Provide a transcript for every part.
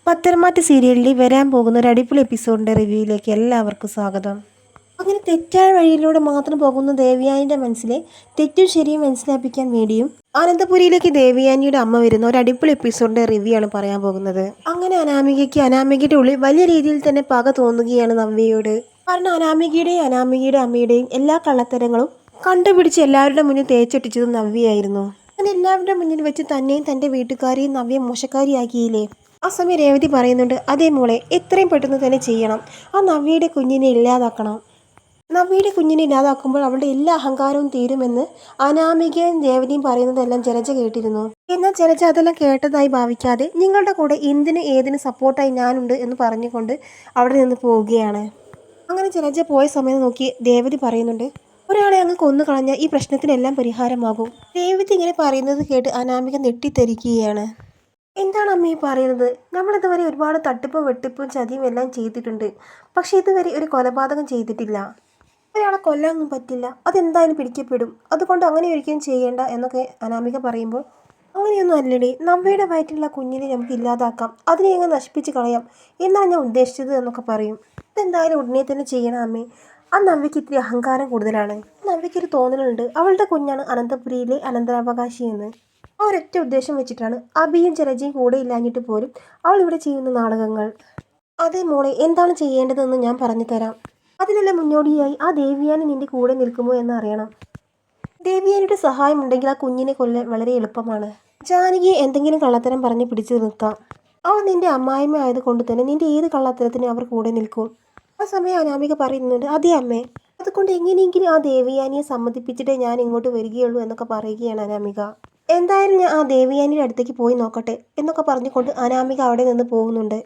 പത്തരമാറ്റ് സീരിയലിൽ വരാൻ പോകുന്ന ഒരു അടിപൊളി എപ്പിസോഡിൻ്റെ റിവ്യൂയിലേക്ക് എല്ലാവർക്കും സ്വാഗതം. അങ്ങനെ തെറ്റായ വഴിയിലൂടെ മാത്രം പോകുന്ന ദേവയാനിയുടെ മനസ്സിലെ തെറ്റും ശരിയും മനസ്സിലാപ്പിക്കാൻ വേണ്ടിയും അനന്തപുരിയിലേക്ക് ദേവയാനിയുടെ അമ്മ വരുന്ന ഒരു അടിപൊളി എപ്പിസോഡിൻ്റെ റിവ്യൂ ആണ് പറയാൻ പോകുന്നത്. അങ്ങനെ അനാമികയുടെ ഉള്ളിൽ വലിയ രീതിയിൽ തന്നെ പക തോന്നുകയാണ് നവ്യയോട്. കാരണം അനാമികയുടെ അമ്മയുടെയും എല്ലാ കള്ളത്തരങ്ങളും കണ്ടുപിടിച്ച് എല്ലാവരുടെ മുന്നിൽ തേച്ചൊട്ടിച്ചത് നവ്യയായിരുന്നു. അങ്ങനെ എല്ലാവരുടെ മുന്നിൽ വെച്ച് തന്നെയും തൻ്റെ വീട്ടുകാരെയും നവ്യ മോശക്കാരിയാക്കിയില്ലേ. ആ സമയം രേവതി പറയുന്നുണ്ട്, അതേ മോളെ എത്രയും പെട്ടെന്ന് തന്നെ ചെയ്യണം. ആ നവ്യയുടെ കുഞ്ഞിനെ ഇല്ലാതാക്കണം. നവ്യയുടെ കുഞ്ഞിനെ ഇല്ലാതാക്കുമ്പോൾ അവളുടെ എല്ലാ അഹങ്കാരവും തീരുമെന്ന് അനാമികയും രേവതിയും പറയുന്നതെല്ലാം ജലജ കേട്ടിരുന്നു. എന്നാൽ ജലജ അതെല്ലാം കേട്ടതായി ഭാവിക്കാതെ നിങ്ങളുടെ കൂടെ എന്തിന് ഏതിന് സപ്പോർട്ടായി ഞാനുണ്ട് എന്ന് പറഞ്ഞുകൊണ്ട് അവിടെ നിന്ന് പോവുകയാണ്. അങ്ങനെ ജലജ പോയ സമയം നോക്കി രേവതി പറയുന്നുണ്ട്, ഒരാളെ അങ്ങ് കൊന്നു കളഞ്ഞാൽ ഈ പ്രശ്നത്തിനെല്ലാം പരിഹാരമാകും. രേവതി ഇങ്ങനെ പറയുന്നത് കേട്ട് അനാമിക ഞെട്ടിത്തെരിക്കുകയാണ്. എന്താണ് അമ്മ ഈ പറയുന്നത്? നമ്മളിതുവരെ ഒരുപാട് തട്ടിപ്പും വെട്ടിപ്പും ചതിയും എല്ലാം ചെയ്തിട്ടുണ്ട്. പക്ഷെ ഇതുവരെ ഒരു കൊലപാതകം ചെയ്തിട്ടില്ല. ഒരാളെ കൊല്ലാനൊന്നും പറ്റില്ല, അതെന്തായാലും പിടിക്കപ്പെടും. അതുകൊണ്ട് അങ്ങനെ ഒരിക്കലും ചെയ്യേണ്ട എന്നൊക്കെ അനാമിക പറയുമ്പോൾ, അങ്ങനെയൊന്നും അല്ലടി, നവ്യയുടെ വയറ്റിലുള്ള കുഞ്ഞിനെ നമുക്ക് ഇല്ലാതാക്കാം, അതിനെ അങ്ങ് നശിപ്പിച്ച് കളയാം എന്നാണ് ഞാൻ ഉദ്ദേശിച്ചത് എന്നൊക്കെ പറയും. അതെന്തായാലും ഉടനെ തന്നെ ചെയ്യണം അമ്മേ. ആ നവ്യക്ക് ഇത്തിരി അഹങ്കാരം കൂടുതലാണ്. നവ്യക്കൊരു തോന്നലുണ്ട് അവളുടെ കുഞ്ഞാണ് അനന്തപുരിയിലെ അനന്തരാവകാശി എന്ന്. ആ ഒരൊറ്റ ഉദ്ദേശം വെച്ചിട്ടാണ് അബിയും ജലജയും കൂടെ ഇല്ലാഞ്ഞിട്ട് പോലും അവൾ ഇവിടെ ചെയ്യുന്ന നാടകങ്ങൾ. അതേ മോളെ, എന്താണ് ചെയ്യേണ്ടതെന്ന് ഞാൻ പറഞ്ഞു തരാം. അതിനെല്ലാം മുന്നോടിയായി ആ ദേവിയാനി നിന്റെ കൂടെ നിൽക്കുമോ എന്ന് അറിയണം. ദേവിയാനിയുടെ സഹായം ഉണ്ടെങ്കിൽ ആ കുഞ്ഞിനെ കൊല്ലാൻ വളരെ എളുപ്പമാണ്. ജാനകിയെ എന്തെങ്കിലും കള്ളത്തരം പറഞ്ഞ് പിടിച്ചു നിർത്താം. അവൾ നിന്റെ അമ്മായിമ്മ ആയതുകൊണ്ട് തന്നെ നിന്റെ ഏത് കള്ളത്തരത്തിനും അവർ കൂടെ നിൽക്കും. ആ സമയം അനാമിക പറയുന്നുണ്ട്, അതേ അമ്മേ, അതുകൊണ്ട് എങ്ങനെയെങ്കിലും ആ ദേവിയാനിയെ സമ്മതിപ്പിച്ചിട്ടേ ഞാൻ ഇങ്ങോട്ട് വരികയുള്ളൂ എന്നൊക്കെ പറയുകയാണ് അനാമിക. എന്തായാലും ഞാൻ ആ ദേവയാനിയുടെ അടുത്തേക്ക് പോയി നോക്കട്ടെ എന്നൊക്കെ പറഞ്ഞുകൊണ്ട് അനാമിക അവിടെ നിന്ന് പോകുന്നുണ്ട്.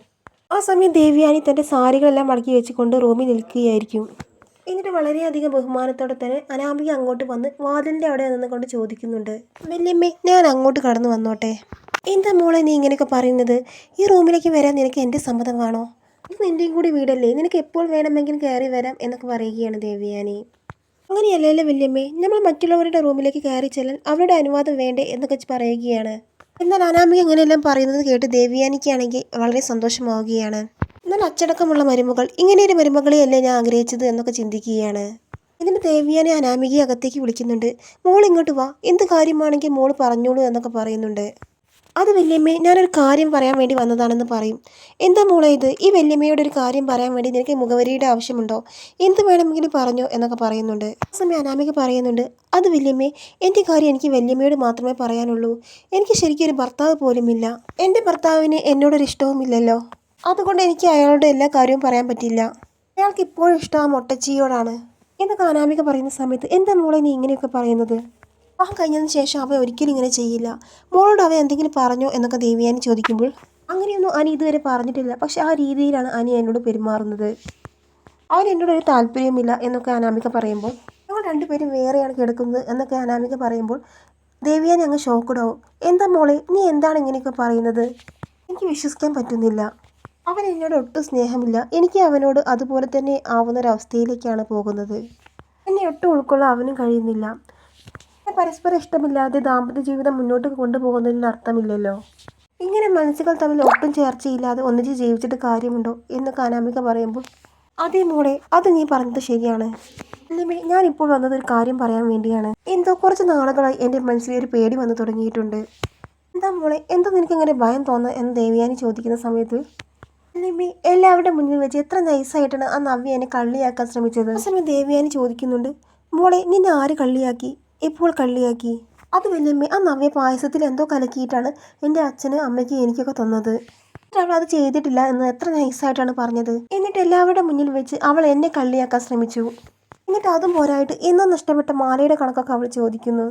ആ സമയം ദേവയാനി തൻ്റെ സാരികളെല്ലാം മടക്കി വെച്ചുകൊണ്ട് റൂമിൽ നിൽക്കുകയായിരിക്കും. എന്നിട്ട് വളരെയധികം ബഹുമാനത്തോടെ തന്നെ അനാമിക അങ്ങോട്ട് വന്ന് വാതിലിൻ്റെ അവിടെ നിന്നുകൊണ്ട് ചോദിക്കുന്നുണ്ട്, വല്യമ്മേ, ഞാൻ അങ്ങോട്ട് കടന്നു വന്നോട്ടെ? എന്താ മോളെ നീ ഇങ്ങനെയൊക്കെ പറയുന്നത്? ഈ റൂമിലേക്ക് വരാൻ നിനക്ക് എൻ്റെ സമ്മതം വേണോ? ഇത് നിൻ്റെയും കൂടി വീടല്ലേ, നിനക്ക് എപ്പോൾ വേണമെങ്കിലും കയറി വരാം എന്നൊക്കെ പറയുകയാണ് ദേവയാനി. അങ്ങനെയല്ലല്ലോ വല്യമ്മേ, നമ്മൾ മറ്റുള്ളവരുടെ റൂമിലേക്ക് കയറി ചെല്ലാൻ അവരുടെ അനുവാദം വേണ്ടേ എന്നൊക്കെ പറയുകയാണ്. എന്നാൽ അനാമിക ഇങ്ങനെയെല്ലാം പറയുന്നത് കേട്ട് ദേവയാനിക്കാണെങ്കിൽ വളരെ സന്തോഷമാവുകയാണ്. എന്നാൽ അച്ചടക്കമുള്ള മരുമകൾ, ഇങ്ങനെയൊരു മരുമകളെയല്ലേ ഞാൻ ആഗ്രഹിച്ചത് എന്നൊക്കെ ചിന്തിക്കുകയാണ്. ഇതിന് ദേവയാനി അനാമികയെ അകത്തേക്ക് വിളിക്കുന്നുണ്ട്. മോൾ ഇങ്ങോട്ട് വാ, എന്ത് കാര്യമാണെങ്കിൽ മോൾ പറഞ്ഞോളൂ എന്നൊക്കെ പറയുന്നുണ്ട്. അത് വല്യമ്മേ, ഞാനൊരു കാര്യം പറയാൻ വേണ്ടി വന്നതാണെന്ന് പറയും. എന്താ മോളെ ഇത്? ഈ വല്യമ്മയോട് ഒരു കാര്യം പറയാൻ വേണ്ടി നിനക്ക് മുഖവരിയുടെ ആവശ്യമുണ്ടോ? എന്ത് വേണമെങ്കിലും പറഞ്ഞോ എന്നൊക്കെ പറയുന്നുണ്ട്. ആ സമയം അനാമിക പറയുന്നുണ്ട്, അത് വല്യമ്മേ, എൻ്റെ കാര്യം എനിക്ക് വല്യമ്മയോട് മാത്രമേ പറയാനുള്ളൂ. എനിക്ക് ശരിക്കും ഒരു ഭർത്താവ് പോലുമില്ല. എൻ്റെ ഭർത്താവിന് എന്നോടൊരു ഇഷ്ടവുമില്ലല്ലോ. അതുകൊണ്ട് എനിക്ക് അയാളോട് എല്ലാ കാര്യവും പറയാൻ പറ്റില്ല. അയാൾക്ക് ഇപ്പോഴും ഇഷ്ടം ആ മൊട്ടച്ചിയോടാണ് എന്നൊക്കെ അനാമിക പറയുന്ന സമയത്ത്, എന്താ മോളെ നീ ഇങ്ങനെയൊക്കെ പറയുന്നത്? വിവാഹം കഴിഞ്ഞതിന് ശേഷം അവൻ ഒരിക്കലും ഇങ്ങനെ ചെയ്യില്ല. മോളോട് അവൻ എന്തെങ്കിലും പറഞ്ഞോ എന്നൊക്കെ ദേവയാനി ചോദിക്കുമ്പോൾ, അങ്ങനെയൊന്നും അനി ഇതുവരെ പറഞ്ഞിട്ടില്ല. പക്ഷെ ആ രീതിയിലാണ് അനി എന്നോട് പെരുമാറുന്നത്. അവൻ എന്നോട് ഒരു താല്പര്യമില്ല എന്നൊക്കെ അനാമിക പറയുമ്പോൾ, ഞങ്ങൾ രണ്ടുപേരും വേറെയാണ് കിടക്കുന്നത് എന്നൊക്കെ അനാമിക പറയുമ്പോൾ ദേവയാനി അങ്ങ് ഷോക്കഡാവും. എന്താ മോളെ, നീ എന്താണ് ഇങ്ങനെയൊക്കെ പറയുന്നത്? എനിക്ക് വിശ്വസിക്കാൻ പറ്റുന്നില്ല. അവൻ എന്നോട് ഒട്ടും സ്നേഹമില്ല. എനിക്ക് അവനോട് അതുപോലെ തന്നെ ആവുന്നൊരവസ്ഥയിലേക്കാണ് പോകുന്നത്. എന്നെ ഒട്ടും ഉൾക്കൊള്ളാൻ അവനും കഴിയുന്നില്ല. പരസ്പരം ഇഷ്ടമില്ലാതെ ദാമ്പത്യ ജീവിതം മുന്നോട്ട് കൊണ്ടുപോകുന്നതിന് അർത്ഥമില്ലല്ലോ. ഇങ്ങനെ മനസ്സുകൾ തമ്മിൽ ഒട്ടും ചേർച്ചയില്ലാതെ ഒന്നിച്ച് ജീവിച്ചിട്ട് കാര്യമുണ്ടോ എന്നൊക്കെ അനാമിക പറയുമ്പോൾ, അതേ മോളെ, അത് നീ പറഞ്ഞത് ശരിയാണ്. അല്ലേ, ഞാനിപ്പോൾ വന്നത് ഒരു കാര്യം പറയാൻ വേണ്ടിയാണ്. എന്തോ കുറച്ച് നാളുകളായി എൻ്റെ മനസ്സിൽ ഒരു പേടി വന്നു തുടങ്ങിയിട്ടുണ്ട്. എന്താ മോളെ, എന്താ നിനക്കിങ്ങനെ ഭയം തോന്നുക എന്ന് ദേവയാനി ചോദിക്കുന്ന സമയത്ത്, അല്ലേ, എല്ലാവരുടെ മുന്നിൽ വെച്ച് എത്ര നൈസായിട്ടാണ് ആ നവ്യ എന്നെ കള്ളിയാക്കാൻ ശ്രമിച്ചത്. ആ സമയം ദേവയാനി ചോദിക്കുന്നുണ്ട്, മോളെ, നിന്നെ ആര് കള്ളിയാക്കി? എപ്പോൾ കള്ളിയാക്കി? അത് വല്യമ്മേ, ആ നവ്യ പായസത്തിൽ എന്തോ കലക്കിയിട്ടാണ് എൻ്റെ അച്ഛന് അമ്മയ്ക്ക് എനിക്കൊക്കെ തന്നത്. അവൾ അത് ചെയ്തിട്ടില്ല എന്ന് എത്ര നൈസായിട്ടാണ് പറഞ്ഞത്. എന്നിട്ട് എല്ലാവരുടെ മുന്നിൽ വെച്ച് അവൾ എന്നെ കള്ളിയാക്കാൻ ശ്രമിച്ചു. എന്നിട്ട് അതും പോരായിട്ട് ഇന്നും നഷ്ടപ്പെട്ട മാലയുടെ കണക്കൊക്കെ അവൾ ചോദിക്കുന്നു.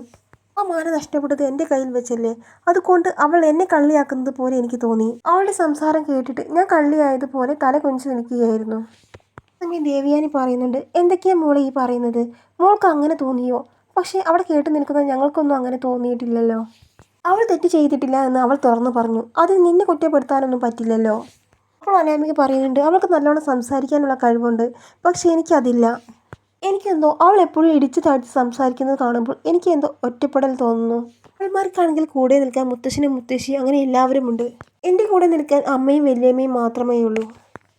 ആ മാല നഷ്ടപ്പെട്ടത് എൻ്റെ കയ്യിൽ വെച്ചല്ലേ, അതുകൊണ്ട് അവൾ എന്നെ കള്ളിയാക്കുന്നത് പോലെ എനിക്ക് തോന്നി. അവളുടെ സംസാരം കേട്ടിട്ട് ഞാൻ കള്ളിയായതുപോലെ തല കുനിച്ച് നിൽക്കുകയായിരുന്നു. സമയം ദേവയാനി പറയുന്നുണ്ട്, എന്തൊക്കെയാ മോളെ ഈ പറയുന്നത്? മോൾക്ക് അങ്ങനെ തോന്നിയോ? പക്ഷേ അവിടെ കേട്ട് നിൽക്കുന്നത് ഞങ്ങൾക്കൊന്നും അങ്ങനെ തോന്നിയിട്ടില്ലല്ലോ. അവൾ തെറ്റ് ചെയ്തിട്ടില്ല എന്ന് അവൾ തുറന്നു പറഞ്ഞു. അത് നിന്നെ കുറ്റപ്പെടുത്താനൊന്നും പറ്റില്ലല്ലോ. അപ്പോൾ അനാമിക പറയുന്നുണ്ട്, അവൾക്ക് നല്ലോണം സംസാരിക്കാനുള്ള കഴിവുണ്ട്, പക്ഷേ എനിക്കതില്ല. എനിക്കെന്തോ അവൾ എപ്പോഴും ഇടിച്ചു താഴ്ത്തി സംസാരിക്കുന്നത് കാണുമ്പോൾ എനിക്കെന്തോ ഒറ്റപ്പെടൽ തോന്നുന്നു. അവൾമാർക്കാണെങ്കിൽ കൂടെ നിൽക്കാൻ മുത്തശ്ശനും മുത്തശ്ശി അങ്ങനെ എല്ലാവരും ഉണ്ട്. എൻ്റെ കൂടെ നിൽക്കാൻ അമ്മയും വല്യമ്മയും മാത്രമേ ഉള്ളൂ.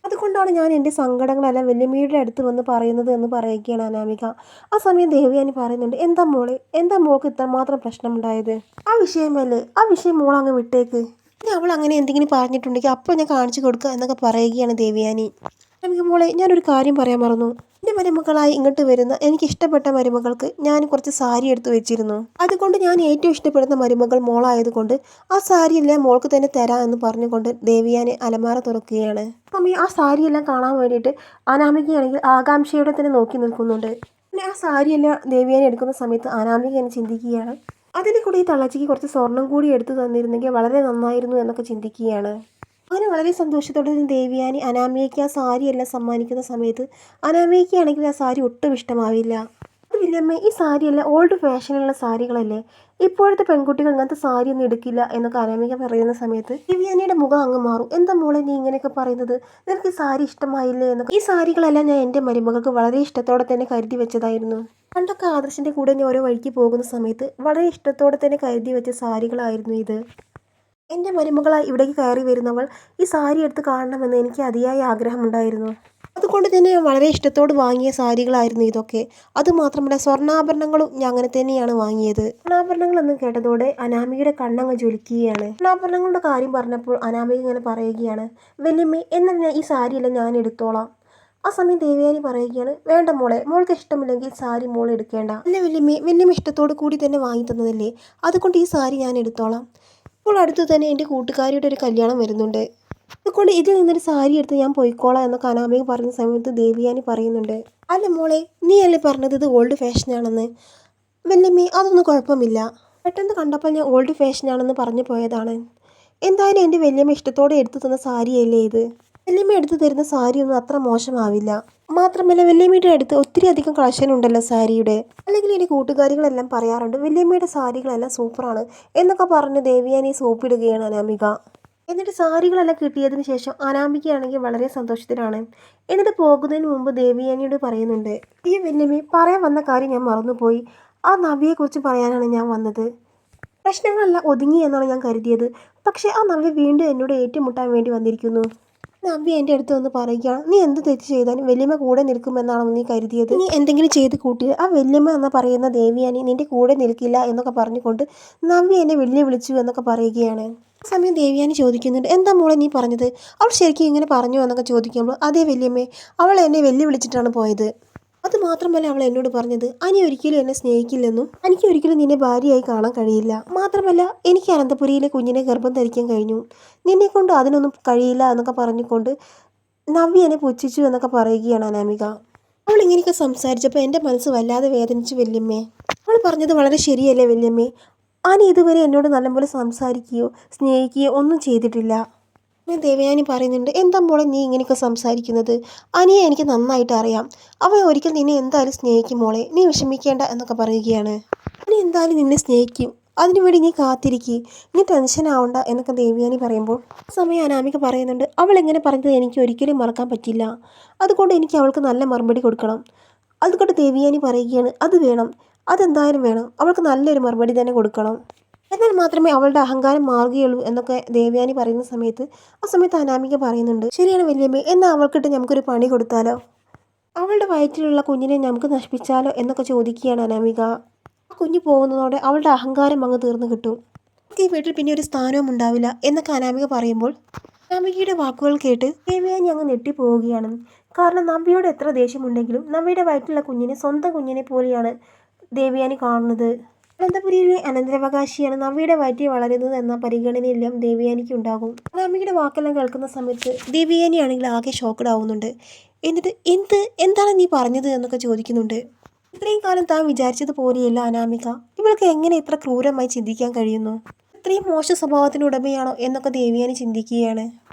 അതുകൊണ്ടാണ് ഞാൻ എൻ്റെ സങ്കടങ്ങളെല്ലാം വല്യമ്മയുടെ അടുത്ത് വന്ന് പറയുന്നത് എന്ന് പറയുകയാണ് അനാമിക. ആ സമയം ദേവയാനി പറയുന്നുണ്ട്, എന്താ മോളെ, എന്താ മോൾക്ക് ഇത്രമാത്രം പ്രശ്നമുണ്ടായത്? ആ വിഷയമല്ലേ, ആ വിഷയം മോൾ അങ്ങ് വിട്ടേക്ക്. ഇനി അവൾ അങ്ങനെ എന്തെങ്കിലും പറഞ്ഞിട്ടുണ്ടെങ്കിൽ അപ്പോൾ ഞാൻ കാണിച്ചു കൊടുക്കുക എന്നൊക്കെ പറയുകയാണ് ദേവയാനി. അനാമിക മോളെ, ഞാനൊരു കാര്യം പറയാൻ മറന്നു. എൻ്റെ മരുമകളായി ഇങ്ങോട്ട് വരുന്ന എനിക്ക് ഇഷ്ടപ്പെട്ട മരുമകൾക്ക് ഞാൻ കുറച്ച് സാരി എടുത്തു വെച്ചിരുന്നു. അതുകൊണ്ട് ഞാൻ ഏറ്റവും ഇഷ്ടപ്പെടുന്ന മരുമകൾ മോളായതുകൊണ്ട് ആ സാരിയെല്ലാം മോൾക്ക് തന്നെ തരാം എന്ന് പറഞ്ഞുകൊണ്ട് ദേവയാനി അലമാര തുറക്കുകയാണ്. സമയം ആ സാരിയെല്ലാം കാണാൻ വേണ്ടിയിട്ട് അനാമികയാണെങ്കിൽ ആകാംക്ഷയോടെ തന്നെ നോക്കി നിൽക്കുന്നുണ്ട്. പിന്നെ ആ സാരിയെല്ലാം ദേവയാനി എടുക്കുന്ന സമയത്ത് അനാമിക എന്നെ ചിന്തിക്കുകയാണ്, അതിൽ കൂടി ഈ തള്ളച്ചിക്ക് കുറച്ച് സ്വർണം കൂടി എടുത്തു തന്നിരുന്നെങ്കിൽ വളരെ നന്നായിരുന്നു എന്നൊക്കെ ചിന്തിക്കുകയാണ്. അങ്ങനെ വളരെ സന്തോഷത്തോടെ ദേവയാനി അനാമികയ്ക്ക് ആ സാരിയെല്ലാം സമ്മാനിക്കുന്ന സമയത്ത് അനാമികയ്ക്കാണെങ്കിൽ ആ സാരി ഒട്ടും ഇഷ്ടമാവില്ല. അത് വല്യമ്മ, ഈ സാരിയെല്ലാം ഓൾഡ് ഫാഷനുള്ള സാരികളല്ലേ, ഇപ്പോഴത്തെ പെൺകുട്ടികൾ ഇങ്ങനത്തെ സാരി ഒന്നും എടുക്കില്ല എന്നൊക്കെ അനാമിക പറയുന്ന സമയത്ത് ദേവയാനിയുടെ മുഖം അങ്ങ് മാറും. എന്താ മോളെ നീ ഇങ്ങനെയൊക്കെ പറയുന്നത്, നിനക്ക് ഈ സാരി ഇഷ്ടമായില്ലേ എന്നൊക്കെ. ഈ സാരികളെല്ലാം ഞാൻ എൻ്റെ മരുമകൾക്ക് വളരെ ഇഷ്ടത്തോടെ തന്നെ കരുതി വെച്ചതായിരുന്നു. പണ്ടൊക്കെ ആദർശിൻ്റെ കൂടെ ഞാൻ ഓരോ വഴിക്ക് പോകുന്ന സമയത്ത് വളരെ ഇഷ്ടത്തോടെ തന്നെ കരുതി വെച്ച സാരികളായിരുന്നു ഇത്. എൻ്റെ മരുമകളായി ഇവിടേക്ക് കയറി വരുന്നവൾ ഈ സാരി എടുത്ത് കാണണമെന്ന് എനിക്ക് അതിയായ ആഗ്രഹമുണ്ടായിരുന്നു. അതുകൊണ്ട് തന്നെ ഞാൻ വളരെ ഇഷ്ടത്തോട് വാങ്ങിയ സാരികളായിരുന്നു ഇതൊക്കെ. അതുമാത്രമല്ല സ്വർണ്ണാഭരണങ്ങളും ഞാൻ അങ്ങനെ തന്നെയാണ് വാങ്ങിയത്. സ്വർണ്ണാഭരണങ്ങളെന്ന് കേട്ടതോടെ അനാമികയുടെ കണ്ണങ്ങ് ജ്വലിക്കുകയാണ്. സ്വർണ്ണാഭരണങ്ങളുടെ കാര്യം പറഞ്ഞപ്പോൾ അനാമിക ഇങ്ങനെ പറയുകയാണ്, വല്യമ്മേ എന്നാൽ ഞാൻ ഈ സാരിയെല്ലാം ഞാൻ എടുത്തോളാം. ആ സമയം ദേവയാനി പറയുകയാണ്, വേണ്ട മോളെ, മോൾക്ക് ഇഷ്ടമില്ലെങ്കിൽ സാരി മോൾ എടുക്കേണ്ട. അല്ല വല്യമ്മേ, വല്യമ്മ ഇഷ്ടത്തോടു കൂടി തന്നെ വാങ്ങി തന്നതല്ലേ, അതുകൊണ്ട് ഈ സാരി ഞാൻ എടുത്തോളാം. ഇപ്പോൾ അടുത്ത് തന്നെ എൻ്റെ കൂട്ടുകാരിയുടെ ഒരു കല്യാണം വരുന്നുണ്ട്, അതുകൊണ്ട് ഇതിൽ നിന്നൊരു സാരി എടുത്ത് ഞാൻ പോയിക്കോളാം എന്നൊക്കെ അനാമിക പറഞ്ഞ സമയത്ത് ദേവയാനി പറയുന്നുണ്ട്, അല്ല മോളെ, നീ അല്ലേ പറഞ്ഞത് ഇത് ഓൾഡ് ഫാഷനാണെന്ന്? വല്യമ്മേ അതൊന്നും കുഴപ്പമില്ല, പെട്ടെന്ന് കണ്ടപ്പോൾ ഞാൻ ഓൾഡ് ഫാഷനാണെന്ന് പറഞ്ഞു പോയതാണ്. എന്തായാലും എൻ്റെ വല്യമ്മ ഇഷ്ടത്തോടെ എടുത്തു തന്ന സാരിയല്ലേ ഇത്. വല്യമ്മ എടുത്തു തരുന്ന സാരിയൊന്നും അത്ര മോശമാവില്ല. മാത്രമല്ല വല്യമ്മയുടെ അടുത്ത് ഒത്തിരി അധികം കളക്ഷൻ ഉണ്ടല്ലോ സാരിയുടെ. അല്ലെങ്കിൽ എൻ്റെ കൂട്ടുകാരികളെല്ലാം പറയാറുണ്ട് വല്യമ്മയുടെ സാരികളെല്ലാം സൂപ്പറാണ് എന്നൊക്കെ പറഞ്ഞ് ദേവയാനി സോപ്പിടുകയാണ് അനാമിക. എന്നിട്ട് സാരികളെല്ലാം കിട്ടിയതിന് ശേഷം അനാമികയാണെങ്കിൽ വളരെ സന്തോഷത്തിലാണ്. എന്നിട്ട് പോകുന്നതിന് മുമ്പ് ദേവയാനിയോട് പറയുന്നുണ്ട്, ഈ വല്യമ്മ പറയാൻ വന്ന കാര്യം ഞാൻ മറന്നുപോയി, ആ നവ്യയെക്കുറിച്ച് പറയാനാണ് ഞാൻ വന്നത്. പ്രശ്നങ്ങളെല്ലാം ഒതുങ്ങി എന്നാണ് ഞാൻ കരുതിയത്, പക്ഷേ ആ നവ്യ വീണ്ടും എന്നോട് ഏറ്റുമുട്ടാൻ വേണ്ടി വന്നിരിക്കുന്നു. നവ്യ എൻ്റെ അടുത്ത് വന്ന് പറയുകയാണ്, നീ എന്ത് തെറ്റ് ചെയ്താലും വല്യമ്മ കൂടെ നിൽക്കുമെന്നാണോ നീ കരുതിയത്? നീ എന്തെങ്കിലും ചെയ്ത് കൂട്ടിയത് ആ വല്യമ്മ എന്ന് പറയുന്ന ദേവിയാനി നിൻ്റെ കൂടെ നിൽക്കില്ല എന്നൊക്കെ പറഞ്ഞുകൊണ്ട് നവ്യ എന്നെ വെല്ലുവിളിച്ചു എന്നൊക്കെ പറയുകയാണ്. ആ സമയം ദേവയാനി ചോദിക്കുന്നുണ്ട്, എന്താ മോളെ നീ പറഞ്ഞത്, അവൾ ശരിക്കും ഇങ്ങനെ പറഞ്ഞു എന്നൊക്കെ ചോദിക്കുമ്പോൾ അതേ വല്യമ്മേ, അവൾ എന്നെ വെല്ലുവിളിച്ചിട്ടാണ് പോയത്. അതുമാത്രമല്ല അവൾ എന്നോട് പറഞ്ഞത് അനി ഒരിക്കലും എന്നെ സ്നേഹിക്കില്ലെന്നും എനിക്ക് ഒരിക്കലും നിന്നെ ഭാര്യയായി കാണാൻ കഴിയില്ല. മാത്രമല്ല എനിക്ക് അനന്തപുരിയിലെ കുഞ്ഞിനെ ഗർഭം ധരിക്കാൻ കഴിഞ്ഞു, നിന്നെ കൊണ്ട് അതിനൊന്നും കഴിയില്ല എന്നൊക്കെ പറഞ്ഞുകൊണ്ട് നവ്യ എന്നെ പുച്ഛിച്ചു എന്നൊക്കെ പറയുകയാണ് അനാമിക. അവൾ ഇങ്ങനെയൊക്കെ സംസാരിച്ചപ്പോൾ എൻ്റെ മനസ്സ് വല്ലാതെ വേദനിച്ചു വല്യമ്മേ. അവൾ പറഞ്ഞത് വളരെ ശരിയല്ലേ വല്യമ്മേ, അനി ഇതുവരെ എന്നോട് നല്ലപോലെ സംസാരിക്കുകയോ സ്നേഹിക്കുകയോ ഒന്നും ചെയ്തിട്ടില്ല. ദേവയാനി പറയുന്നുണ്ട്, എന്താ മോളെ നീ ഇങ്ങനെയൊക്കെ സംസാരിക്കുന്നത്, അനിയെ എനിക്ക് നന്നായിട്ട് അറിയാം, അവൻ ഒരിക്കൽ നിന്നെ എന്തായാലും സ്നേഹിക്കും മോളെ, നീ വിഷമിക്കേണ്ട എന്നൊക്കെ പറയുകയാണ്. അനി എന്തായാലും നിന്നെ സ്നേഹിക്കും, അതിനുവേണ്ടി നീ കാത്തിരിക്കുക, നീ ടെൻഷൻ ആവണ്ട എന്നൊക്കെ ദേവയാനി പറയുമ്പോൾ സമയം അനാമിക പറയുന്നുണ്ട്, അവൾ എങ്ങനെ പറഞ്ഞത് എനിക്ക് ഒരിക്കലും മറക്കാൻ പറ്റില്ല, അതുകൊണ്ട് എനിക്ക് അവൾക്ക് നല്ല മറുപടി കൊടുക്കണം. അതുകൊണ്ട് ദേവയാനി പറയുകയാണ്, അത് വേണം, അതെന്തായാലും വേണം, അവൾക്ക് നല്ലൊരു മറുപടി തന്നെ കൊടുക്കണം, എന്നാൽ മാത്രമേ അവളുടെ അഹങ്കാരം മാറുകയുള്ളൂ എന്നൊക്കെ ദേവയാനി പറയുന്ന സമയത്ത് ആ സമയത്ത് അനാമിക പറയുന്നുണ്ട്, ശരിയാണ് വല്യമ്മേ, എന്നാൽ അവൾക്കിട്ട് നമുക്കൊരു പണി കൊടുത്താലോ, അവളുടെ വയറ്റിലുള്ള കുഞ്ഞിനെ നമുക്ക് നശിപ്പിച്ചാലോ എന്നൊക്കെ ചോദിക്കുകയാണ് അനാമിക. ആ കുഞ്ഞ് പോകുന്നതോടെ അവളുടെ അഹങ്കാരം അങ്ങ് തീർന്നു കിട്ടും, ഈ വീട്ടിൽ പിന്നെ ഒരു സ്ഥാനവും ഉണ്ടാവില്ല എന്നൊക്കെ അനാമിക പറയുമ്പോൾ അനാമികയുടെ വാക്കുകൾ കേട്ട് ദേവയാനി അങ്ങ് ഞെട്ടിപ്പോവുകയാണ്. കാരണം നവ്യയോട് എത്ര ദേഷ്യമുണ്ടെങ്കിലും നവ്യയുടെ വയറ്റിലുള്ള കുഞ്ഞിനെ സ്വന്തം കുഞ്ഞിനെ പോലെയാണ് ദേവയാനി കാണുന്നത്. അനന്തപുരിയിലെ അനന്തരാവകാശിയാണ് നവ്യയുടെ വയറ്റിൽ വളരുന്നത് എന്ന പരിഗണനയെല്ലാം ദേവയാനിക്ക് ഉണ്ടാകും. അനാമികയുടെ വാക്കെല്ലാം കേൾക്കുന്ന സമയത്ത് ദേവയാനി ആണെങ്കിൽ ആകെ ഷോക്കഡ് ആവുന്നുണ്ട്. എന്നിട്ട് എന്താണ് നീ പറഞ്ഞത് എന്നൊക്കെ ചോദിക്കുന്നുണ്ട്. ഇത്രയും കാലം താൻ വിചാരിച്ചതുപോലെയല്ല അനാമിക, ഇവൾക്ക് എങ്ങനെ ഇത്ര ക്രൂരമായി ചിന്തിക്കാൻ കഴിയുന്നു, ഇത്രയും മോശ സ്വഭാവത്തിന് ഉടമയാണോ എന്നൊക്കെ ദേവയാനി ചിന്തിക്കുകയാണ്.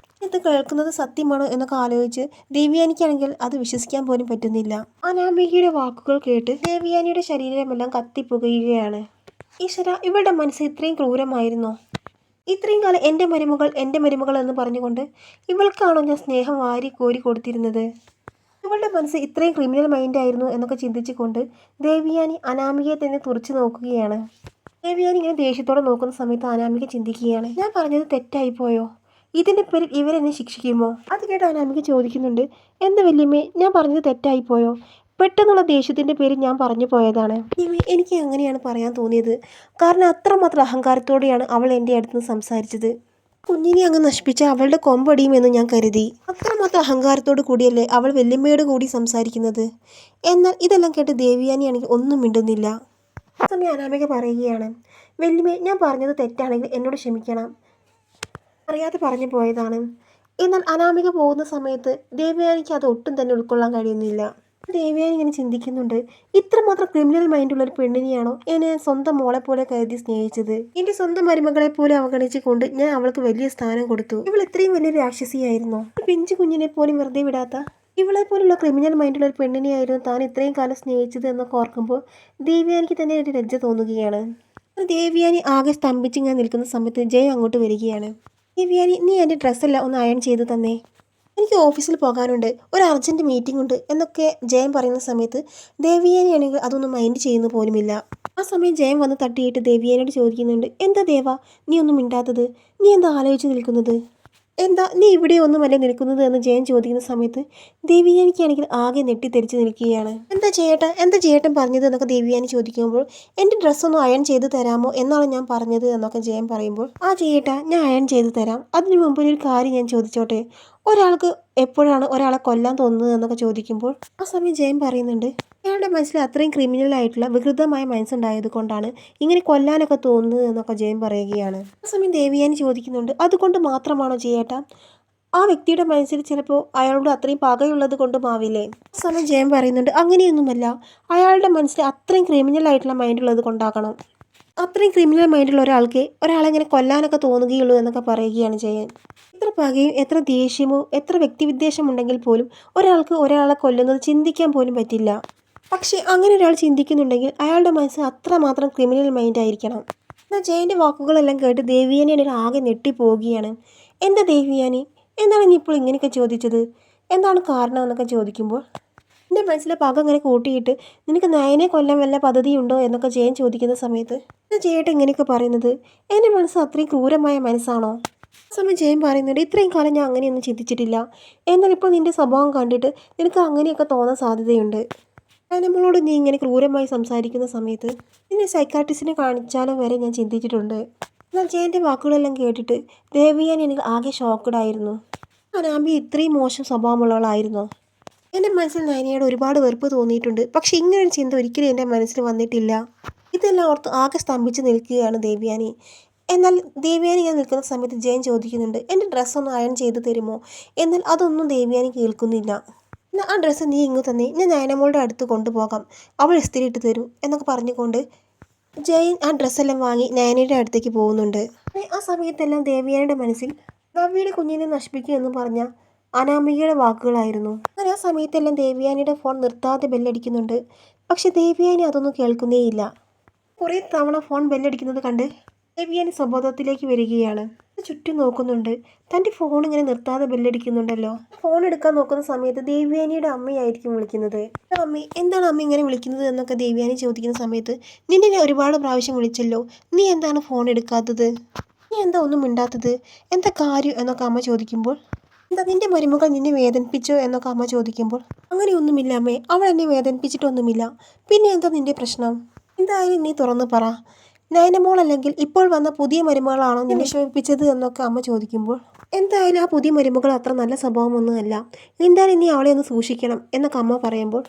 ഇത് കേൾക്കുന്നത് സത്യമാണോ എന്നൊക്കെ ആലോചിച്ച് ദേവയാനിക്കാണെങ്കിൽ അത് വിശ്വസിക്കാൻ പോലും പറ്റുന്നില്ല. അനാമികയുടെ വാക്കുകൾ കേട്ട് ദേവയാനിയുടെ ശരീരമെല്ലാം കത്തിപ്പുകയുകയാണ്. ഈശ്വര, ഇവളുടെ മനസ്സ് ഇത്രയും ക്രൂരമായിരുന്നോ, ഇത്രയും കാലം എൻ്റെ മരുമകൾ എൻ്റെ മരുമകൾ എന്ന് പറഞ്ഞുകൊണ്ട് ഇവൾക്കാണോ ഞാൻ സ്നേഹം വാരി കോരി കൊടുത്തിരുന്നത്. ഇവളുടെ മനസ്സ് ഇത്രയും ക്രിമിനൽ മൈൻഡായിരുന്നു എന്നൊക്കെ ചിന്തിച്ചുകൊണ്ട് ദേവയാനി അനാമികയെ തന്നെ തുറച്ചു നോക്കുകയാണ്. ദേവയാനി ഇങ്ങനെ ദേഷ്യത്തോടെ നോക്കുന്ന സമയത്ത് അനാമിക ചിന്തിക്കുകയാണ്, ഞാൻ പറഞ്ഞത് തെറ്റായിപ്പോയോ? ഇതിൻ്റെ പേരിൽ ഇവരെന്നെ ശിക്ഷിക്കുമോ? അത് കേട്ട് അനാമിക ചോദിക്കുന്നുണ്ട്, എന്താ വല്യമ്മേ, ഞാൻ പറഞ്ഞത് തെറ്റായിപ്പോയോ? പെട്ടെന്നുള്ള ദേഷ്യത്തിൻ്റെ പേരിൽ ഞാൻ പറഞ്ഞു പോയതാണ്. എനിക്ക് അങ്ങനെയാണ് പറയാൻ തോന്നിയത്. കാരണം അത്രമാത്രം അഹങ്കാരത്തോടെയാണ് അവൾ എൻ്റെ അടുത്ത് സംസാരിച്ചത്. കുഞ്ഞിനെ അങ്ങ് നശിപ്പിച്ച അവളുടെ കൊമ്പടിയുമെന്ന് ഞാൻ കരുതി. അത്രമാത്രം അഹങ്കാരത്തോടു കൂടിയല്ലേ അവൾ വല്യമ്മയോട് കൂടി സംസാരിക്കുന്നത്. എന്നാൽ ഇതെല്ലാം കേട്ട് ദേവയാനിയാണെങ്കിൽ ഒന്നും മിണ്ടുന്നില്ല. ആ സമയം അനാമിക പറയുകയാണ്, വല്യമ്മേ, ഞാൻ പറഞ്ഞത് തെറ്റാണെങ്കിൽ എന്നോട് ക്ഷമിക്കണം. അറിയാതെ പറഞ്ഞു പോയതാണ്. എന്നാൽ അനാമിക പോകുന്ന സമയത്ത് ദേവയാനിക്ക് അത് ഒട്ടും തന്നെ ഉൾക്കൊള്ളാൻ കഴിയുന്നില്ല. ദേവയാനി ഇങ്ങനെ ചിന്തിക്കുന്നുണ്ട്, ഇത്രമാത്രം ക്രിമിനൽ മൈൻഡുള്ള ഒരു പെണ്ണിനെയാണോ എന്നെ സ്വന്തം മോളെ പോലെ കരുതി സ്നേഹിച്ചത്? എന്റെ സ്വന്തം മരുമകളെ പോലെ അവഗണിച്ചുകൊണ്ട് ഞാൻ അവൾക്ക് വലിയ സ്ഥാനം കൊടുത്തു. ഇവൾ ഇത്രയും വലിയൊരു രാക്ഷസിയായിരുന്നോ? പിഞ്ചു കുഞ്ഞിനെ പോലും വെറുതെ വിടാത്ത ഇവളെ പോലുള്ള ക്രിമിനൽ മൈൻഡുള്ള ഒരു പെണ്ണിനെയായിരുന്നു താൻ ഇത്രയും കാലം സ്നേഹിച്ചത് എന്നൊക്കെ ഓർക്കുമ്പോൾ ദേവയാനിക്ക് തന്നെ ഒരു ലജ്ജ തോന്നുകയാണ്. ദേവയാനി ആകെ സ്തംഭിച്ച് ഞാൻ നിൽക്കുന്ന സമയത്ത് ജയ അങ്ങോട്ട് വരികയാണ്. ദേവയാനി, നീ എൻ്റെ ഡ്രസ്സെല്ലാം ഒന്ന് അയൺ ചെയ്ത് തന്നേ, എനിക്ക് ഓഫീസിൽ പോകാനുണ്ട്, ഒരു അർജൻറ്റ് മീറ്റിംഗ് ഉണ്ട് എന്നൊക്കെ ജയൻ പറയുന്ന സമയത്ത് ദേവയാനിയാണെങ്കിൽ അതൊന്നും മൈൻഡ് ചെയ്യുന്ന പോലുമില്ല. ആ സമയം ജയൻ വന്ന് തട്ടിയിട്ട് ദേവയാനിയോട് ചോദിക്കുന്നുണ്ട്, എന്താ ദേവ നീ ഒന്നും മിണ്ടാത്തത്? നീ എന്താ ആലോചിച്ച് നിൽക്കുന്നത്? എന്താ നീ ഇവിടെ ഒന്നുമല്ലേ നിൽക്കുന്നത് എന്ന് ജയൻ ചോദിക്കുന്ന സമയത്ത് ദേവയാനിക്കാണെങ്കിൽ ആകെ നെട്ടിത്തെറിച്ച് നിൽക്കുകയാണ്. എന്താ ചേട്ടൻ പറഞ്ഞത് എന്നൊക്കെ ദേവയാനി ചോദിക്കുമ്പോൾ, എൻ്റെ ഡ്രസ്സൊന്നും അയൺ ചെയ്ത് തരാമോ എന്നാണ് ഞാൻ പറഞ്ഞത് എന്നൊക്കെ ജയൻ പറയുമ്പോൾ, ആ ചേട്ടാ ഞാൻ അയൺ ചെയ്ത് തരാം. അതിനു മുമ്പ് ഒരു കാര്യം ഞാൻ ചോദിച്ചോട്ടെ, ഒരാൾക്ക് എപ്പോഴാണ് ഒരാളെ കൊല്ലാൻ തോന്നുന്നത് എന്നൊക്കെ ചോദിക്കുമ്പോൾ ആ സമയം ജയൻ പറയുന്നുണ്ട്, അയാളുടെ മനസ്സിൽ അത്രയും ക്രിമിനലായിട്ടുള്ള വികൃതമായ മനസ്സുണ്ടായത് കൊണ്ടാണ് ഇങ്ങനെ കൊല്ലാനൊക്കെ തോന്നുന്നത് എന്നൊക്കെ ജയൻ പറയുകയാണ്. ആ സമയം ദേവയാനി ചോദിക്കുന്നുണ്ട്, അതുകൊണ്ട് മാത്രമാണോ ചേട്ടാ? ആ വ്യക്തിയുടെ മനസ്സിൽ ചിലപ്പോൾ അയാളോട് അത്രയും പകയുള്ളത് കൊണ്ടുമാവില്ലേ? ആ സമയം ജയൻ പറയുന്നുണ്ട്, അങ്ങനെയൊന്നുമല്ല, അയാളുടെ മനസ്സിൽ അത്രയും ക്രിമിനലായിട്ടുള്ള മൈൻഡുള്ളത് കൊണ്ടാകണം. അത്രയും ക്രിമിനൽ മൈൻഡുള്ള ഒരാളെ ഇങ്ങനെ കൊല്ലാനൊക്കെ തോന്നുകയുള്ളൂ എന്നൊക്കെ പറയുകയാണ് ജയൻ. എത്ര പകയും എത്ര ദേഷ്യമോ എത്ര വ്യക്തിവിദ്വേഷം ഉണ്ടെങ്കിൽ പോലും ഒരാൾക്ക് ഒരാളെ കൊല്ലുന്നത് ചിന്തിക്കാൻ പോലും പറ്റില്ല. പക്ഷേ അങ്ങനെ ഒരാൾ ചിന്തിക്കുന്നുണ്ടെങ്കിൽ അയാളുടെ മനസ്സ് അത്രമാത്രം ക്രിമിനൽ മൈൻഡായിരിക്കണം. എന്നാൽ ജയൻ്റെ വാക്കുകളെല്ലാം കേട്ട് ദേവയാനി ആകെ ഞെട്ടിപ്പോവുകയാണ്. എന്താ ദേവയാനി, എന്താണ് ഇനി ഇപ്പോൾ ഇങ്ങനെയൊക്കെ ചോദിച്ചത്? എന്താണ് കാരണം എന്നൊക്കെ ചോദിക്കുമ്പോൾ, എൻ്റെ മനസ്സിലെ പക അങ്ങനെ കൂട്ടിയിട്ട് നിനക്ക് നയനെ കൊല്ലാൻ വല്ല പദ്ധതിയുണ്ടോ എന്നൊക്കെ ജയൻ ചോദിക്കുന്ന സമയത്ത് ജയേട്ടൻ ഇങ്ങനെയൊക്കെ പറയുന്നത്, എൻ്റെ മനസ്സ് അത്രയും ക്രൂരമായ മനസ്സാണോ? ആ സമയം ജയൻ പറയുന്നുണ്ട്, ഇത്രയും കാലം ഞാൻ അങ്ങനെയൊന്നും ചിന്തിച്ചിട്ടില്ല. എന്നാൽ ഇപ്പോൾ നിൻ്റെ സ്വഭാവം കണ്ടിട്ട് നിനക്ക് അങ്ങനെയൊക്കെ തോന്നാൻ സാധ്യതയുണ്ട്. നമ്മളോട് നീ ഇങ്ങനെ ക്രൂരമായി സംസാരിക്കുന്ന സമയത്ത് നിന്നെ സൈക്കാട്രിസ്റ്റിനെ കാണിച്ചാലോ വരെ ഞാൻ ചിന്തിച്ചിട്ടുണ്ട്. എന്നാൽ ജയൻ്റെ വാക്കുകളെല്ലാം കേട്ടിട്ട് ദേവയാനി എനിക്ക് ആകെ ഷോക്കഡായിരുന്നു. അനാമി ഇത്രയും മോശം സ്വഭാവമുള്ളവളായിരുന്നോ? എൻ്റെ മനസ്സിൽ നയനയോട് ഒരുപാട് വെറുപ്പ് തോന്നിയിട്ടുണ്ട്. പക്ഷെ ഇങ്ങനൊരു ചിന്ത ഒരിക്കലും എൻ്റെ മനസ്സിൽ വന്നിട്ടില്ല. ഇതെല്ലാം ഓർത്ത് ആകെ സ്തംഭിച്ച് നിൽക്കുകയാണ് ദേവയാനി. എന്നാൽ ദേവയാനി ഇങ്ങനെ നിൽക്കുന്ന സമയത്ത് ജയൻ ചോദിക്കുന്നുണ്ട്, എൻ്റെ ഡ്രസ്സൊന്ന് അയൺ ചെയ്ത് തരുമോ? എന്നാൽ അതൊന്നും ദേവയാനി കേൾക്കുന്നില്ല. എന്നാൽ ആ ഡ്രസ്സ് നീ ഇങ്ങ് തന്നെ, ഞാൻ നയനമോളുടെ അടുത്ത് കൊണ്ടുപോകാം, അവൾ ഇസ്തിരി ഇട്ട് തരൂ എന്നൊക്കെ പറഞ്ഞുകൊണ്ട് ജയൻ ആ ഡ്രസ്സെല്ലാം വാങ്ങി നയനയുടെ അടുത്തേക്ക് പോകുന്നുണ്ട്. ആ സമയത്തെല്ലാം ദേവയാനിയുടെ മനസ്സിൽ നവ്യയുടെ കുഞ്ഞിനെ നശിപ്പിക്കുക എന്ന് പറഞ്ഞ അനാമികയുടെ വാക്കുകളായിരുന്നു. അങ്ങനെ ആ സമയത്തെല്ലാം ദേവയാനിയുടെ ഫോൺ നിർത്താതെ ബെല്ലടിക്കുന്നുണ്ട്. പക്ഷെ ദേവയാനി അതൊന്നും കേൾക്കുന്നേയില്ല. കുറേ തവണ ഫോൺ ബെല്ലടിക്കുന്നത് കണ്ട് ദേവയാനി സ്വബോധത്തിലേക്ക് വരികയാണ്. ചുറ്റും നോക്കുന്നുണ്ട്, തൻ്റെ ഫോൺ ഇങ്ങനെ നിർത്താതെ ബെല്ലടിക്കുന്നുണ്ടല്ലോ. ഫോൺ എടുക്കാൻ നോക്കുന്ന സമയത്ത് ദേവയാനിയുടെ അമ്മയായിരിക്കും വിളിക്കുന്നത്. അമ്മ, എന്താണ് അമ്മ ഇങ്ങനെ വിളിക്കുന്നത് എന്നൊക്കെ ദേവയാനി ചോദിക്കുന്ന സമയത്ത്, നിന്നെ ഞാൻ ഒരുപാട് പ്രാവശ്യം വിളിച്ചല്ലോ, നീ എന്താണ് ഫോൺ എടുക്കാത്തത്? നീ എന്താ ഒന്നും മിണ്ടാത്തത്? എന്താ കാര്യം എന്നൊക്കെ അമ്മ ചോദിക്കുമ്പോൾ, എന്താ നിന്റെ മരുമകൾ നിന്നെ വേദനിപ്പിച്ചോ എന്നൊക്കെ അമ്മ ചോദിക്കുമ്പോൾ, അങ്ങനെയൊന്നുമില്ല അമ്മേ, അവൾ എന്നെ വേദനിപ്പിച്ചിട്ടൊന്നുമില്ല. പിന്നെ എന്താ നിന്റെ പ്രശ്നം? എന്തായാലും നീ തുറന്നു പറ. നയനമോൾ അല്ലെങ്കിൽ ഇപ്പോൾ വന്ന പുതിയ മരുമകളാണോ നിന്നെ വിഷമിപ്പിച്ചത് എന്നൊക്കെ അമ്മ ചോദിക്കുമ്പോൾ, എന്തായാലും ആ പുതിയ മരുമകൾ അത്ര നല്ല സ്വഭാവമൊന്നുമല്ല, എന്തായാലും നീ അവളെ ഒന്ന് സൂക്ഷിക്കണം എന്നൊക്കെ അമ്മ പറയുമ്പോൾ,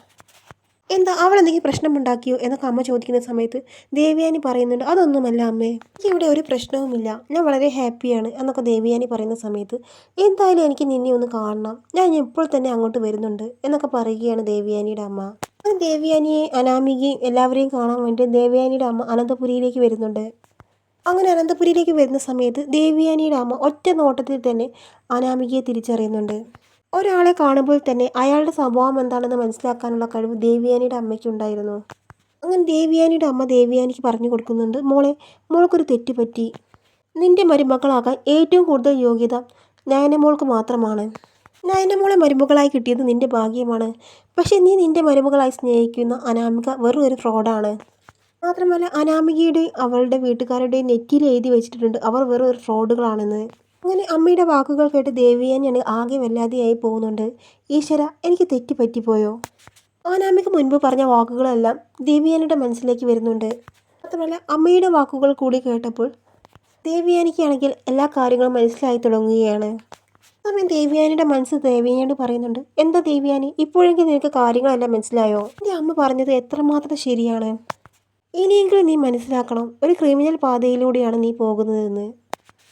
എന്താ അവൾ എന്തെങ്കിലും പ്രശ്നമുണ്ടാക്കിയോ എന്നൊക്കെ അമ്മ ചോദിക്കുന്ന സമയത്ത് ദേവയാനി പറയുന്നുണ്ട്, അതൊന്നുമല്ല അമ്മേ, എനിക്ക് ഇവിടെ ഒരു പ്രശ്നവുമില്ല, ഞാൻ വളരെ ഹാപ്പിയാണ് എന്നൊക്കെ ദേവയാനി പറയുന്ന സമയത്ത്, എന്തായാലും എനിക്ക് നിന്നെ ഒന്ന് കാണണം, ഞാൻ ഇപ്പോൾ തന്നെ അങ്ങോട്ട് വരുന്നുണ്ട് എന്നൊക്കെ പറയുകയാണ് ദേവയാനിയുടെ അമ്മ. ദേവയാനിയെ അനാമികയും എല്ലാവരെയും കാണാൻ വേണ്ടി ദേവയാനിയുടെ അമ്മ അനന്തപുരിയിലേക്ക് വരുന്നുണ്ട്. അങ്ങനെ അനന്തപുരിയിലേക്ക് വരുന്ന സമയത്ത് ദേവയാനിയുടെ അമ്മ ഒറ്റ നോട്ടത്തിൽ തന്നെ അനാമികയെ തിരിച്ചറിയുന്നുണ്ട്. ഒരാളെ കാണുമ്പോൾ തന്നെ അയാളുടെ സ്വഭാവം എന്താണെന്ന് മനസ്സിലാക്കാനുള്ള കഴിവ് ദേവയാനിയുടെ അമ്മയ്ക്കുണ്ടായിരുന്നു. അങ്ങനെ ദേവയാനിയുടെ അമ്മ ദേവയാനിക്ക് പറഞ്ഞു കൊടുക്കുന്നുണ്ട്, മോൾക്കൊരു തെറ്റ് പറ്റി. നിന്റെ മരുമകളാകാൻ ഏറ്റവും കൂടുതൽ യോഗ്യത നയനമോൾക്ക് മാത്രമാണ്. ഞാൻ എൻ്റെ മോളെ മരുമകളായി കിട്ടിയത് നിന്റെ ഭാഗ്യമാണ്. പക്ഷേ നീ നിന്റെ മരുമകളായി സ്നേഹിക്കുന്ന അനാമിക വെറും ഒരു ഫ്രോഡാണ്. മാത്രമല്ല അനാമികയുടെ അവളുടെ വീട്ടുകാരുടെ നെറ്റിയിൽ എഴുതി വെച്ചിട്ടുണ്ട് അവർ വെറും ഒരു ഫ്രോഡുകളാണെന്ന്. അങ്ങനെ അമ്മയുടെ വാക്കുകൾ കേട്ട് ദേവിയാനിയാണ് ആകെ വല്ലാതെയായി പോകുന്നുണ്ട്. ഈശ്വര, എനിക്ക് തെറ്റ് പറ്റിപ്പോയോ? അനാമിക മുൻപ് പറഞ്ഞ വാക്കുകളെല്ലാം ദേവിയാനിയുടെ മനസ്സിലേക്ക് വരുന്നുണ്ട്. മാത്രമല്ല അമ്മയുടെ വാക്കുകൾ കൂടി കേട്ടപ്പോൾ ദേവിയാനിക്കാണെങ്കിൽ എല്ലാ കാര്യങ്ങളും മനസ്സിലായി തുടങ്ങുകയാണ്. സമയം ദേവിയാനിയുടെ മനസ്സ് ദേവിയാനിയോട് പറയുന്നുണ്ട്, എന്താ ദേവിയാനി, ഇപ്പോഴെങ്കിലും നിനക്ക് കാര്യങ്ങളെല്ലാം മനസ്സിലായോ? എൻ്റെ അമ്മ പറഞ്ഞത് എത്രമാത്രം ശരിയാണ്. ഇനിയെങ്കിലും നീ മനസ്സിലാക്കണം, ഒരു ക്രിമിനൽ പാതയിലൂടെയാണ് നീ പോകുന്നതെന്ന്.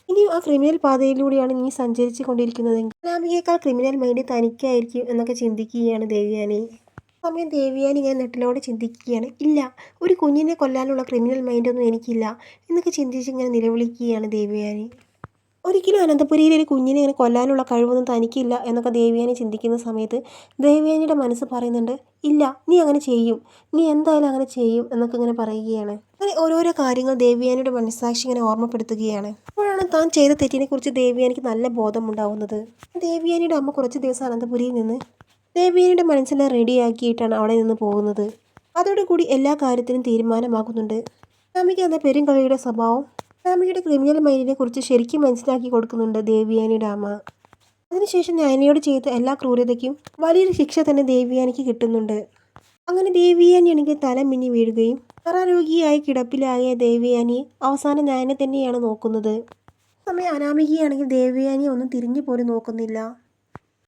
ഇനിയും ആ ക്രിമിനൽ പാതയിലൂടെയാണ് നീ സഞ്ചരിച്ചു കൊണ്ടിരിക്കുന്നതെങ്കിൽ അനാമികയേക്കാൾ ക്രിമിനൽ മൈൻഡ് തനിക്കായിരിക്കും എന്നൊക്കെ ചിന്തിക്കുകയാണ് ദേവിയാനി. സമയം ദേവിയാനി ഇങ്ങനെ നെട്ടിലോടെ ചിന്തിക്കുകയാണ്, ഇല്ല, ഒരു കുഞ്ഞിനെ കൊല്ലാനുള്ള ക്രിമിനൽ മൈൻഡൊന്നും എനിക്കില്ല എന്നൊക്കെ ചിന്തിച്ച് ഇങ്ങനെ നിലവിളിക്കുകയാണ് ദേവിയാനി. ഒരിക്കലും അനന്തപുരിയിൽ ഒരു കുഞ്ഞിനെ ഇങ്ങനെ കൊല്ലാനുള്ള കഴിവൊന്നും തനിക്കില്ല എന്നൊക്കെ ദേവിയാനി ചിന്തിക്കുന്ന സമയത്ത് ദേവിയാനിയുടെ മനസ്സ് പറയുന്നുണ്ട്, ഇല്ല, നീ അങ്ങനെ ചെയ്യും, നീ എന്തായാലും അങ്ങനെ ചെയ്യും എന്നൊക്കെ ഇങ്ങനെ പറയുകയാണ്. അങ്ങനെ ഓരോരോ കാര്യങ്ങൾ ദേവിയാനിയുടെ മനസ്സാക്ഷി ഇങ്ങനെ ഓർമ്മപ്പെടുത്തുകയാണ്. അപ്പോഴാണ് താൻ ചെയ്ത തെറ്റിനെക്കുറിച്ച് ദേവിയാനിക്ക് നല്ല ബോധമുണ്ടാവുന്നത്. ദേവിയാനിയുടെ അമ്മ കുറച്ച് ദിവസം അനന്തപുരിയിൽ നിന്ന് ദേവിയാനിയുടെ മനസ്സിനെ റെഡിയാക്കിയിട്ടാണ് അവിടെ നിന്ന് പോകുന്നത്. അതോടുകൂടി എല്ലാ കാര്യത്തിനും തീരുമാനമാകുന്നുണ്ട്. അനാമിക എന്ന പെരുങ്കളിയുടെ സ്വഭാവം അനാമികയുടെ ക്രിമിനൽ മൈൻഡിനെ കുറിച്ച് ശരിക്കും മനസ്സിലാക്കി കൊടുക്കുന്നുണ്ട് ദേവിയാനിയുടെ അമ്മ. അതിനുശേഷം നയനയോട് ചെയ്ത എല്ലാ ക്രൂരതയ്ക്കും വലിയൊരു ശിക്ഷ തന്നെ ദേവിയാനിക്ക് കിട്ടുന്നുണ്ട്. അങ്ങനെ ദേവിയാനിയാണെങ്കിൽ തല മിന്നി വീഴുകയും നിറാരോഗിയായി കിടപ്പിലായ ദേവിയാനിയെ അവസാനം നയനെ തന്നെയാണ് നോക്കുന്നത്. സമയം അനാമികയാണെങ്കിൽ ദേവിയാനിയെ ഒന്നും തിരിഞ്ഞു പോലും നോക്കുന്നില്ല.